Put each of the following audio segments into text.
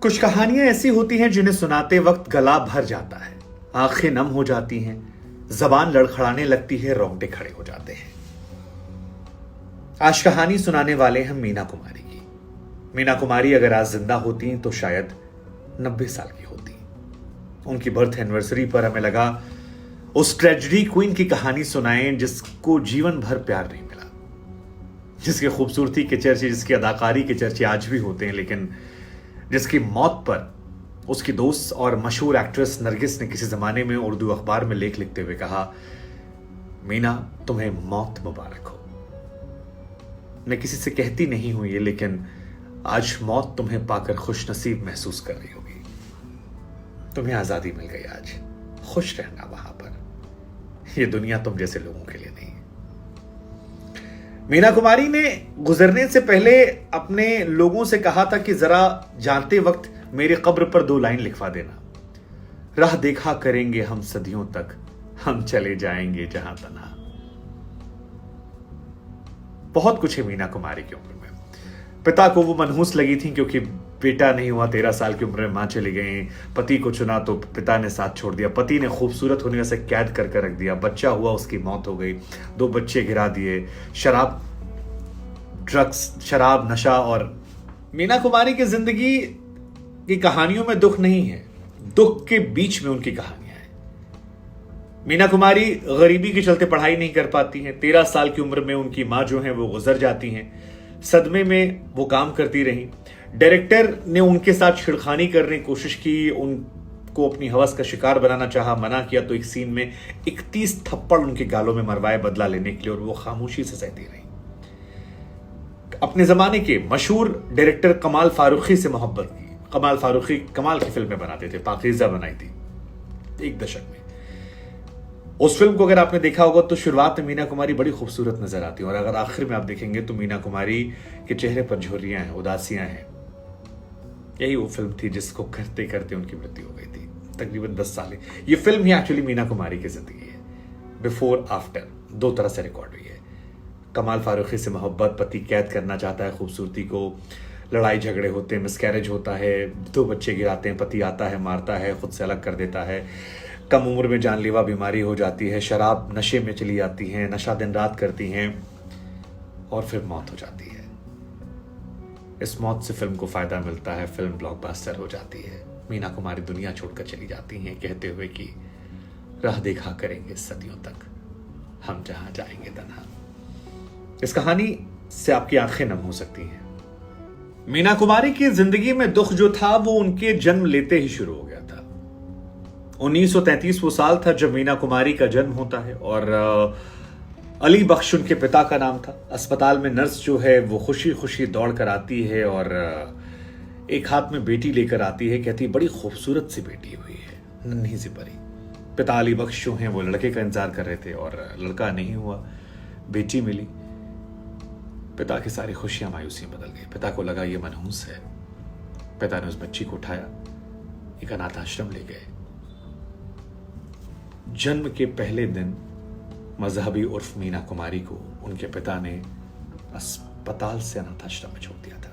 कुछ कहानियां ऐसी होती हैं जिन्हें सुनाते वक्त गला भर जाता है, आंखें नम हो जाती हैं, जबान लड़खड़ाने लगती है, रोंगटे खड़े हो जाते हैं। आज कहानी सुनाने वाले हैं मीना कुमारी की। मीना कुमारी अगर आज जिंदा होती तो शायद 90 साल की होती। उनकी बर्थ एनिवर्सरी पर हमें लगा उस ट्रेजेडी क्वीन की कहानी सुनाएं जिसको जीवन भर प्यार नहीं मिला, जिसकी खूबसूरती के चर्चे, जिसकी अदाकारी के चर्चे आज भी होते हैं, लेकिन जिसकी मौत पर उसकी दोस्त और मशहूर एक्ट्रेस नरगिस ने किसी जमाने में उर्दू अखबार में लेख लिखते हुए कहा, मीना तुम्हें मौत मुबारक हो। मैं किसी से कहती नहीं हूं ये, लेकिन आज मौत तुम्हें पाकर खुश नसीब महसूस कर रही होगी। तुम्हें आजादी मिल गई आज, खुश रहना वहां पर। यह दुनिया तुम जैसे लोगों के लिए नहीं है। मीना कुमारी ने गुजरने से पहले अपने लोगों से कहा था कि जरा जानते वक्त मेरे कब्र पर 2 लाइन लिखवा देना। राह देखा करेंगे हम सदियों तक, हम चले जाएंगे जहां तन्हा। बहुत कुछ है मीना कुमारी की उम्र में। पिता को वो मनहूस लगी थी क्योंकि बेटा नहीं हुआ, 13 साल की उम्र में मां चली गई। पति को चुना तो पिता ने साथ छोड़ दिया। पति ने खूबसूरत होने से कैद करके रख दिया। बच्चा हुआ, उसकी मौत हो गई। 2 बच्चे गिरा दिए। शराब, ड्रग्स, शराब, नशा। और मीना कुमारी की जिंदगी की कहानियों में दुख नहीं है, दुख के बीच में उनकी कहानियां हैं। मीना कुमारी गरीबी के चलते पढ़ाई नहीं कर पाती हैं। 13 साल की उम्र में उनकी मां जो है वो गुजर जाती हैं। सदमे में वो काम करती रही। डायरेक्टर ने उनके साथ छिड़खानी करने की कोशिश की, उनको अपनी हवस का शिकार बनाना चाहा, मना किया तो एक सीन में 31 थप्पड़ उनके गालों में मरवाए बदला लेने के लिए, और वो खामोशी से सहती रही। अपने जमाने के मशहूर डायरेक्टर कमाल फारूकी से मोहब्बत की। कमाल फारूकी कमाल की फिल्में बनाते थे, पाकीज़ा बनाई थी एक दशक में। उस फिल्म को अगर आपने देखा होगा तो शुरुआत में मीना कुमारी बड़ी खूबसूरत नजर आती है, और अगर आखिर में आप देखेंगे तो मीना कुमारी के चेहरे पर झुर्रियां हैं, उदासियां हैं। यही वो फिल्म थी जिसको करते करते उनकी मृत्यु हो गई थी, तकरीबन 10 साल। ये फिल्म ही एक्चुअली मीना कुमारी की जिंदगी है, बिफोर आफ्टर, 2 तरह से रिकॉर्ड हुई है। कमाल फारूकी से मोहब्बत, पति कैद करना चाहता है खूबसूरती को, लड़ाई झगड़े होते हैं, मिसकैरेज होता है, 2 बच्चे गिराते हैं, पति आता है, मारता है, खुद से अलग कर देता है। कम उम्र में जानलेवा बीमारी हो जाती है, शराब नशे में चली जाती हैं, नशा दिन रात करती हैं, और फिर मौत हो जाती है। इस मौत से फिल्म को फायदा मिलता है, फिल्म ब्लॉकबस्टर हो जाती है। मीना कुमारी दुनिया छोड़कर चली जाती हैं कहते हुए कि राह देखा करेंगे सदियों तक, हम जहां जाएंगे तन्हा। इस कहानी से आपकी आंखें नम हो सकती हैं। मीना कुमारी की जिंदगी में दुख जो था वो उनके जन्म लेते ही शुरू हो गया था। 1933 वो साल था जब मीना कुमारी का जन्म होता है, और अली बख्श उनके पिता का नाम था। अस्पताल में नर्स जो है वो खुशी खुशी दौड़ कर आती है और एक हाथ में बेटी लेकर आती है, कहती बड़ी खूबसूरत सी बेटी हुई है, नन्ही सी परी। पिता अली बख्श जो हैं वो लड़के का इंतजार कर रहे थे, और लड़का नहीं हुआ, बेटी मिली। पिता की सारी खुशियां मायूसी में बदल गई। पिता को लगा ये मनहूस है। पिता ने उस बच्ची को उठाया, एक अनाथ आश्रम ले गए। जन्म के पहले दिन मजहबी उर्फ मीना कुमारी को उनके पिता ने अस्पताल से अनाथ आश्रम में छोड़ दिया था।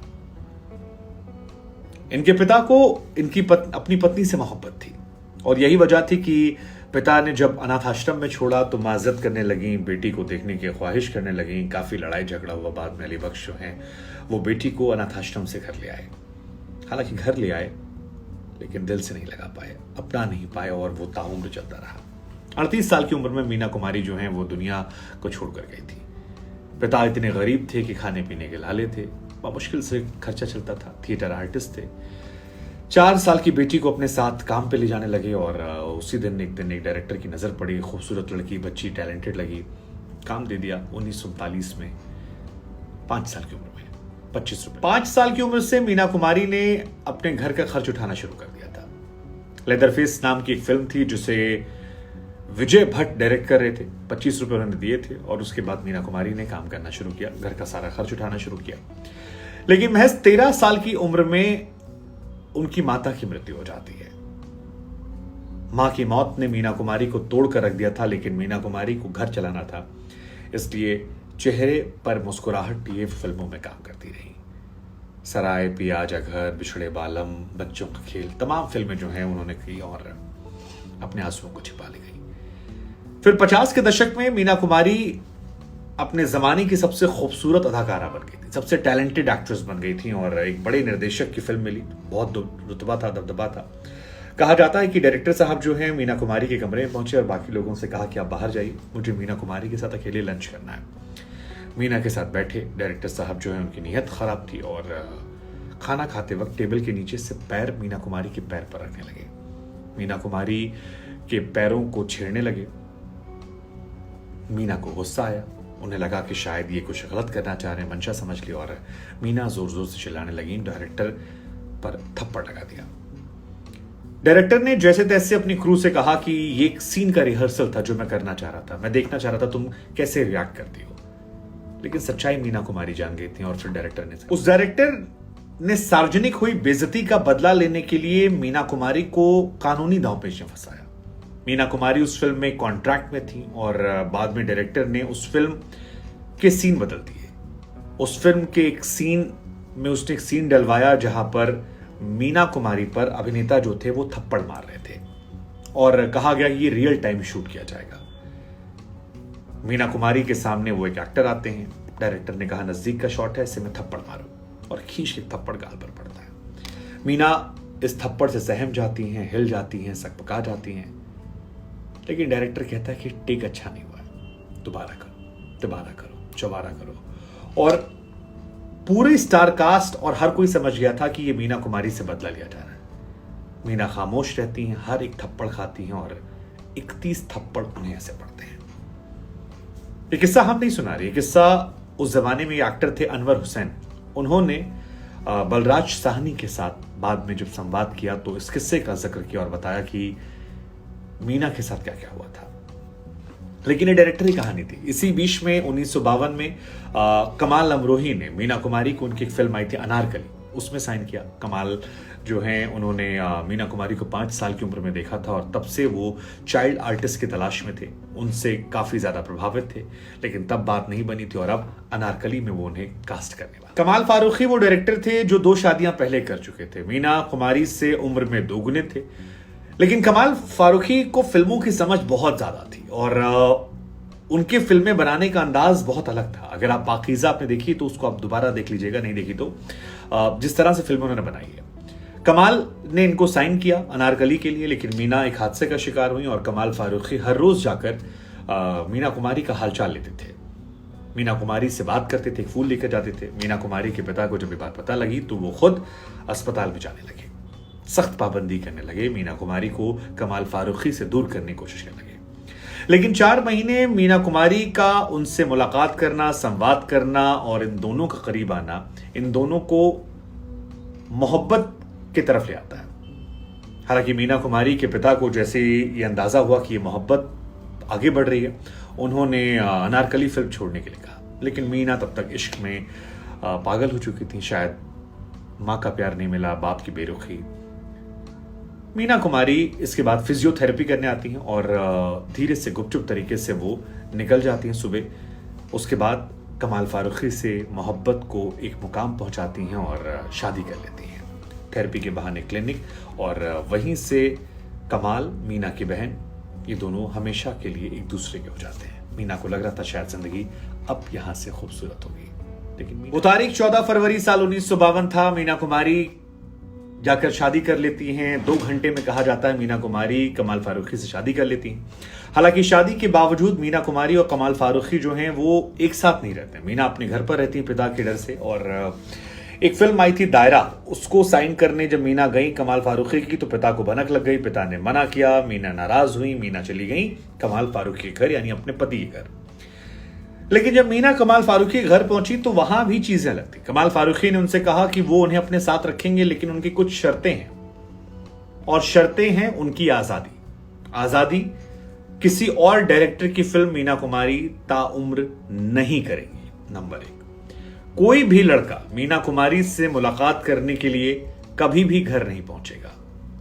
इनके पिता को अपनी पत्नी से मोहब्बत थी, और यही वजह थी कि पिता ने जब अनाथ आश्रम में छोड़ा तो मां जिद करने लगी, बेटी को देखने की ख्वाहिश करने लगी। काफी लड़ाई झगड़ा हुआ। बाद में अली बख्श जो हैं वो बेटी को अनाथ आश्रम से घर ले आए। हालांकि घर ले आए, लेकिन दिल से नहीं लगा पाए, अपना नहीं पाए, और वो ताउम्र चलता रहा। 38 साल की उम्र में मीना कुमारी जो हैं वो दुनिया को छोड़कर गई थी। पिता इतने गरीब थे कि खाने पीने के लाले थे, बहुत मुश्किल से खर्चा चलता था। थिएटर आर्टिस्ट थे। 4 साल की बेटी को अपने साथ काम पे ले जाने लगे, और उसी दिन एक डायरेक्टर की नजर पड़ी। खूबसूरत लड़की, बच्ची, टैलेंटेड लगी, काम दे दिया। 1939 में 5 साल की उम्र में 25 रुपए। 5 साल की उम्र से मीना कुमारी ने अपने घर का खर्च उठाना शुरू कर दिया था। लेदरफेस नाम की एक फिल्म थी जिसे विजय भट्ट डायरेक्ट कर रहे थे। 25 रुपए उन्होंने दिए थे, और उसके बाद मीना कुमारी ने काम करना शुरू किया, घर का सारा खर्च उठाना शुरू किया। लेकिन महज 13 साल की उम्र में उनकी माता की मृत्यु हो जाती है। मां की मौत ने मीना कुमारी को तोड़कर रख दिया था, लेकिन मीना कुमारी को घर चलाना था, इसलिए चेहरे पर मुस्कुराहट लिए फिल्मों में काम करती रही। सराय, पिया जा घर, बिछड़े बालम, बच्चों का खेल, तमाम फिल्में जो हैं उन्होंने की और अपने आंसुओं को छिपा ली गई। फिर 50 के दशक में मीना कुमारी अपने जमाने की सबसे खूबसूरत अदाकारा बन गई थी, सबसे टैलेंटेड एक्ट्रेस बन गई थी और एक बड़े निर्देशक की फिल्म मिली। बहुत रुतबा था, दबदबा था। कहा जाता है कि डायरेक्टर साहब जो हैं मीना कुमारी के कमरे में पहुंचे और बाकी लोगों से कहा कि आप बाहर जाइए, मुझे मीना कुमारी के साथ अकेले लंच करना है। मीना के साथ बैठे। डायरेक्टर साहब जो है उनकी नीयत खराब थी और खाना खाते वक्त टेबल के नीचे से पैर मीना कुमारी के पैर पर रखने लगे। मीना कुमारी के पैरों को छेड़ने लगे। मीना को गुस्सा आया, उन्हें लगा कि शायद ये कुछ गलत करना चाह रहे हैं, मंशा समझ ली और मीना जोर जोर से चिल्लाने लगी। डायरेक्टर पर थप्पड़ लगा दिया। डायरेक्टर ने जैसे तैसे अपनी क्रू से कहा कि ये एक सीन का रिहर्सल था जो मैं करना चाह रहा था, मैं देखना चाह रहा था तुम कैसे रिएक्ट करती हो। लेकिन सच्चाई मीना कुमारी जान गई थी और फिर डायरेक्टर ने सार्वजनिक हुई बेइज्जती का बदला लेने के लिए मीना कुमारी को कानूनी दांवपेच में फंसाया। मीना कुमारी उस फिल्म में कॉन्ट्रैक्ट में थी और बाद में डायरेक्टर ने उस फिल्म के सीन बदल दिए। उस फिल्म के एक सीन में उसने एक सीन डलवाया जहां पर मीना कुमारी पर अभिनेता जो थे वो थप्पड़ मार रहे थे और कहा गया ये रियल टाइम शूट किया जाएगा। मीना कुमारी के सामने वो एक एक्टर आते हैं। डायरेक्टर ने कहा नजदीक का शॉट है, इससे मैं थप्पड़ मारूं, और खींच के थप्पड़ गाल पर पड़ता है। मीना इस थप्पड़ से सहम जाती हैं, हिल जाती हैं, सकपका जाती हैं। लेकिन डायरेक्टर कहता है कि टेक अच्छा नहीं हुआ, दोबारा करो, चौबारा करो। और पूरे स्टार कास्ट और हर कोई समझ गया था कि ये मीना कुमारी से बदला लिया जा रहा है। मीना खामोश रहती हैं, हर एक थप्पड़ खाती हैं और 31 थप्पड़ उन्हें ऐसे पड़ते हैं। ये किस्सा हम नहीं सुना रहे, ये किस्सा उस जमाने में एक्टर थे अनवर हुसैन। उन्होंने बलराज साहनी के साथ बाद में जब संवाद किया तो इस किस्से का जिक्र किया और बताया कि मीना के साथ क्या क्या हुआ था। लेकिन ये डायरेक्टर की कहानी थी। इसी बीच में 1952 में कमाल अमरोही ने मीना कुमारी को, उनकी एक फिल्म आई थी अनारकली, उसमें साइन किया। कमाल जो हैं उन्होंने मीना कुमारी को 5 साल की उम्र में देखा था और तब से वो चाइल्ड आर्टिस्ट की तलाश में थे, उनसे काफी ज्यादा प्रभावित थे। लेकिन तब बात नहीं बनी थी और अब अनारकली में वो उन्हें कास्ट करने वाले। कमाल फारूकी वो डायरेक्टर थे जो 2 शादियां पहले कर चुके थे। मीना कुमारी से उम्र में दोगुने थे। लेकिन कमाल फारूकी को फिल्मों की समझ बहुत ज्यादा थी और उनके फिल्में बनाने का अंदाज बहुत अलग था। अगर आप पाकीज़ा आपने देखी तो उसको आप दोबारा देख लीजिएगा, नहीं देखी तो जिस तरह से फिल्म उन्होंने बनाई है। कमाल ने इनको साइन किया अनारकली के लिए, लेकिन मीना एक हादसे का शिकार हुई और कमाल फारूकी हर रोज जाकर मीना कुमारी का हालचाल लेते थे, मीना कुमारी से बात करते थे, फूल लेकर जाते थे। मीना कुमारी के पिता को जब ये बात पता लगी तो वो खुद अस्पताल में जाने लगे, सख्त पाबंदी करने लगे, मीना कुमारी को कमाल फारूकी से दूर करने की कोशिश करने लगे। लेकिन 4 महीने मीना कुमारी का उनसे मुलाकात करना, संवाद करना और इन दोनों का करीब आना इन दोनों को मोहब्बत की तरफ ले आता है। हालांकि मीना कुमारी के पिता को जैसे ये अंदाजा हुआ कि ये मोहब्बत आगे बढ़ रही है, उन्होंने अनारकली फिल्म छोड़ने के लिए कहा। लेकिन मीना तब तक इश्क में पागल हो चुकी थी। शायद माँ का प्यार नहीं मिला, बाप की बेरुखी। मीना कुमारी इसके बाद फिजियोथेरेपी करने आती हैं और धीरे से गुपचुप तरीके से वो निकल जाती हैं सुबह। उसके बाद कमाल फारूकी से मोहब्बत को एक मुकाम पहुंचाती हैं और शादी कर लेती हैं। थेरेपी के बहाने क्लिनिक, और वहीं से कमाल, मीना की बहन, ये दोनों हमेशा के लिए एक दूसरे के हो जाते हैं। मीना को लग रहा था शायद जिंदगी अब यहां से खूबसूरत होगी, लेकिन वो तारीख 14 फरवरी साल 1952 था। मीना कुमारी जाकर शादी कर लेती हैं। 2 घंटे में कहा जाता है मीना कुमारी कमाल फारूकी से शादी कर लेती हैं। हालांकि शादी के बावजूद मीना कुमारी और कमाल फारूकी जो हैं वो एक साथ नहीं रहते। मीना अपने घर पर रहती है पिता के डर से। और एक फिल्म आई थी दायरा, उसको साइन करने जब मीना गई कमाल फारूकी की तो पिता को भनक लग गई। पिता ने मना किया, मीना नाराज हुई, मीना चली गई कमाल फारूकी के घर, यानी अपने पति के घर। लेकिन जब मीना कमाल फारूकी के घर पहुंची तो वहां भी चीजें अलग थी। कमाल फारूकी ने उनसे कहा कि वो उन्हें अपने साथ रखेंगे, लेकिन उनकी कुछ शर्तें हैं, और शर्तें हैं उनकी आजादी। किसी और डायरेक्टर की फिल्म मीना कुमारी ताउम्र नहीं करेंगी। नंबर 1, कोई भी लड़का मीना कुमारी से मुलाकात करने के लिए कभी भी घर नहीं पहुंचेगा।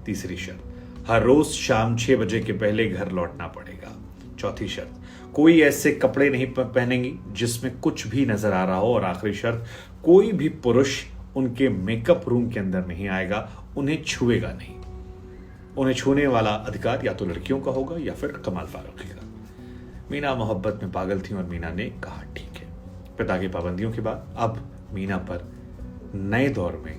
तीसरी शर्त, हर रोज शाम 6 बजे के पहले घर लौटना पड़ेगा। चौथी शर्त, कोई ऐसे कपड़े नहीं पहनेंगी जिसमें कुछ भी नजर आ रहा हो। और आखिरी शर्त, कोई भी पुरुष उनके मेकअप रूम के अंदर नहीं आएगा, उन्हें छुएगा नहीं। उन्हें छूने वाला अधिकार या तो लड़कियों का होगा या फिर कमाल फारूकी का। मीना मोहब्बत में पागल थी और मीना ने कहा ठीक है। पिता की पाबंदियों के बाद अब मीना पर नए दौर में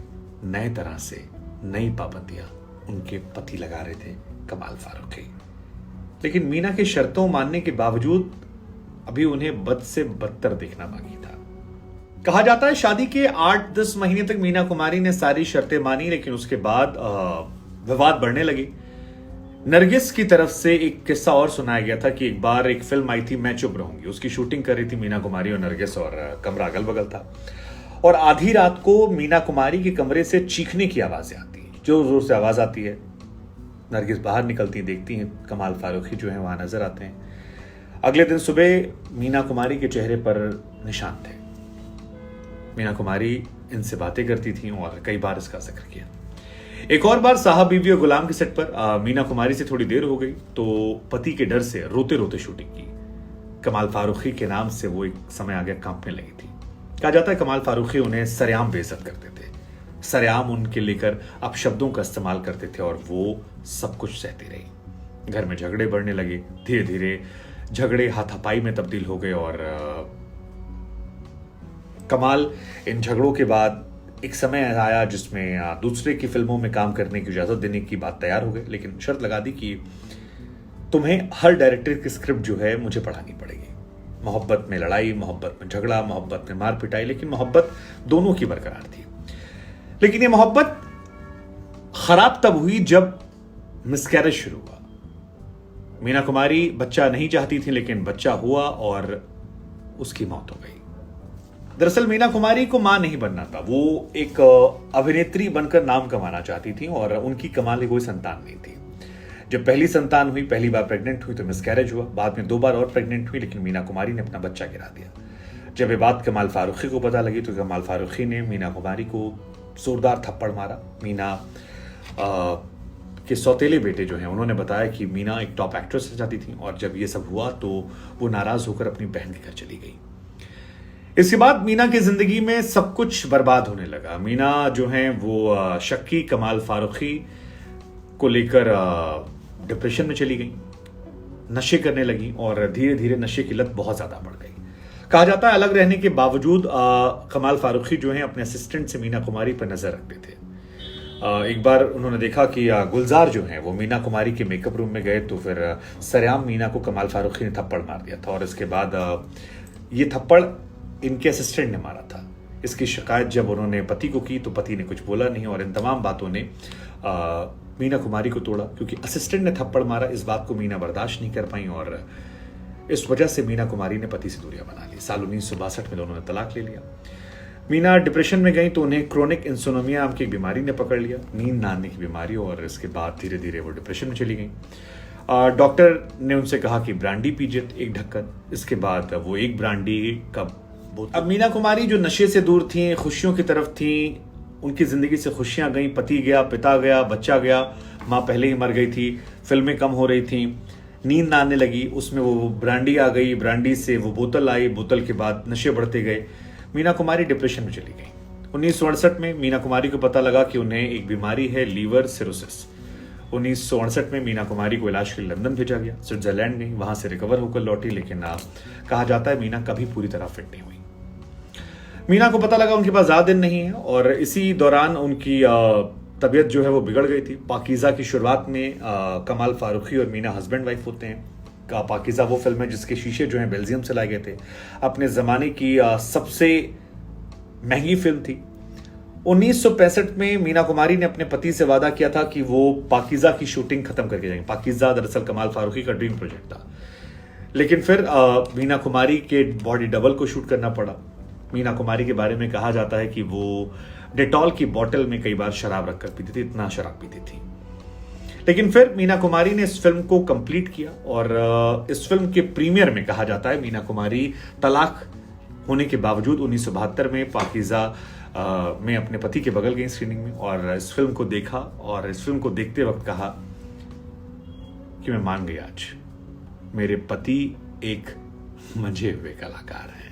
नए तरह से नई पाबंदियां उनके पति लगा रहे थे, कमाल फारूकी। लेकिन मीना की शर्तों मानने के बावजूद अभी उन्हें बद से बदतर देखना बाकी था। कहा जाता है शादी के 8-10 महीने तक मीना कुमारी ने सारी शर्तें मानी, लेकिन उसके बाद विवाद बढ़ने लगी। नरगिस की तरफ से एक किस्सा और सुनाया गया था कि एक बार एक फिल्म आई थी मैं चुप रहूंगी, उसकी शूटिंग कर रही थी मीना कुमारी और नरगिस, और कमरा अगल बगल था। और आधी रात को मीना कुमारी के कमरे से चीखने की आवाजें आती है, जोर जोर से आवाज आती है। नरगिस बाहर निकलती, देखती हैं कमाल फारूकी जो है वहां नजर आते हैं। अगले दिन सुबह मीना कुमारी के चेहरे पर निशान थे। मीना कुमारी इनसे बातें करती थी और कई बार इसका जिक्र किया। एक और बार साहब बीवी और गुलाम के सेट पर मीना कुमारी से थोड़ी देर हो गई तो पति के डर से रोते रोते शूटिंग की। कमाल फारूकी के नाम से वो एक समय आगे कांपने लगी थी। कहा जाता है कमाल फारूकी उन्हें सरेआम बेइज्जत करते थे, सरेआम उनके लेकर अपशब्दों का इस्तेमाल करते थे और वो सब कुछ सहती रही। घर में झगड़े बढ़ने लगे, धीरे धीरे झगड़े हाथापाई में तब्दील हो गए और कमाल इन झगड़ों के बाद एक समय आया जिसमें दूसरे की फिल्मों में काम करने की इजाजत देने की बात तैयार हो गई, लेकिन शर्त लगा दी कि तुम्हें हर डायरेक्टर की स्क्रिप्ट जो है मुझे पढ़ानी पड़ेगी। मोहब्बत में लड़ाई, मोहब्बत में झगड़ा, मोहब्बत में मार पिटाई, लेकिन मोहब्बत दोनों की बरकरार थी। लेकिन ये मोहब्बत खराब तब हुई जब मिसकैरेज शुरू हुआ। मीना कुमारी बच्चा नहीं चाहती थी, लेकिन बच्चा हुआ और उसकी मौत हो गई। दरअसल मीना कुमारी को मां नहीं बनना था, वो एक अभिनेत्री बनकर नाम कमाना चाहती थी और उनकी कमाल कोई संतान नहीं थी। जब पहली संतान हुई, पहली बार प्रेग्नेंट हुई तो मिसकैरेज हुआ, बाद में 2 बार और प्रेग्नेंट हुई, लेकिन मीना कुमारी ने अपना बच्चा गिरा दिया। जब ये बात कमाल फारूकी को पता लगी तो कमाल फारूकी ने मीना कुमारी को जोरदार थप्पड़ मारा। मीना के सौतेले बेटे जो हैं उन्होंने बताया कि मीना एक टॉप एक्ट्रेस चाहती थी और जब ये सब हुआ तो वो नाराज होकर अपनी बहन के घर चली गई। इसके बाद मीना की जिंदगी में सब कुछ बर्बाद होने लगा। मीना जो है वो शक्की कमाल फारूकी को लेकर डिप्रेशन में चली गई, नशे करने लगी और धीरे धीरे नशे की लत बहुत ज्यादा बढ़ गई। कहा जाता है अलग रहने के बावजूद कमाल फारूकी जो है अपने असिस्टेंट से मीना कुमारी पर नजर रखते थे। एक बार उन्होंने देखा कि गुलजार जो है वो मीना कुमारी के मेकअप रूम में गए तो फिर सरेआम मीना को कमाल फारूकी ने थप्पड़ मार दिया था और इसके बाद ये थप्पड़ इनके असिस्टेंट ने मारा था। इसकी शिकायत जब उन्होंने पति को की तो पति ने कुछ बोला नहीं और इन तमाम बातों ने मीना कुमारी को तोड़ा। क्योंकि असिस्टेंट ने थप्पड़ मारा, इस बात को मीना बर्दाश्त नहीं कर पाई और इस वजह से मीना कुमारी ने पति से दूरियां बना ली। साल 1962 में दोनों ने तलाक ले लिया। मीना डिप्रेशन में गई तो उन्हें क्रोनिक इंसोनोमिया नाम की एक बीमारी ने पकड़ लिया, नींद ना आने की बीमारी, और इसके बाद धीरे धीरे वो डिप्रेशन में चली गई। डॉक्टर ने उनसे कहा कि ब्रांडी पीजिए एक ढक्कन, इसके बाद वो एक ब्रांडी का बोतल। अब मीना कुमारी जो नशे से दूर थी, खुशियों की तरफ थी, उनकी जिंदगी से खुशियां गई, पति गया, पिता गया, बच्चा गया, माँ पहले ही मर गई थी, फिल्में कम हो रही थी, नींद ना आने लगी, उसमें वो ब्रांडी आ गई, ब्रांडी से वो बोतल आई, बोतल के बाद नशे बढ़ते गए, मीना कुमारी डिप्रेशन में चली गई। 1968 में मीना कुमारी को पता लगा कि उन्हें एक बीमारी है, लीवर सिरोसिस। 1968 में मीना कुमारी को इलाज के लिए लंदन भेजा गया, स्विट्जरलैंड गई, वहां से रिकवर होकर लौटी, लेकिन कहा जाता है मीना कभी पूरी तरह फिट नहीं हुई। मीना को पता लगा उनके पास ज्यादा दिन नहीं है और इसी दौरान उनकी तबीयत जो है वो बिगड़ गई थी। पाकीज़ा की शुरुआत में कमाल फारूकी और मीना हस्बैंड वाइफ होते हैं। पाकीज़ा वो फिल्म है जिसके शीशे जो हैं बेल्जियम से लाए गए थे, अपने जमाने की सबसे महंगी फिल्म थी। 1965 में मीना कुमारी ने अपने पति से वादा किया था कि वो पाकीज़ा की शूटिंग खत्म करके जाएंगे। पाकीज़ा दरअसल कमाल फारूकी का ड्रीम प्रोजेक्ट था, लेकिन फिर मीना कुमारी के बॉडी डबल को शूट करना पड़ा। मीना कुमारी के बारे में कहा जाता है कि वो डेटॉल की बोतल में कई बार शराब रखकर पीती थी, इतना शराब पीती थी। लेकिन फिर मीना कुमारी ने इस फिल्म को कंप्लीट किया और इस फिल्म के प्रीमियर में कहा जाता है मीना कुमारी तलाक होने के बावजूद 1972 में पाकीज़ा में अपने पति के बगल गई स्क्रीनिंग में और इस फिल्म को देखा और इस फिल्म को देखते वक्त कहा कि मैं मान गई, आज मेरे पति एक मंझे हुए कलाकार हैं।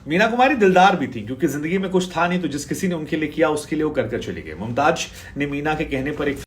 मीना कुमारी दिलदार भी थी, क्योंकि जिंदगी में कुछ था नहीं तो जिस किसी ने उनके लिए किया उसके लिए वो कर चली गई। मुमताज ने मीना के कहने पर एक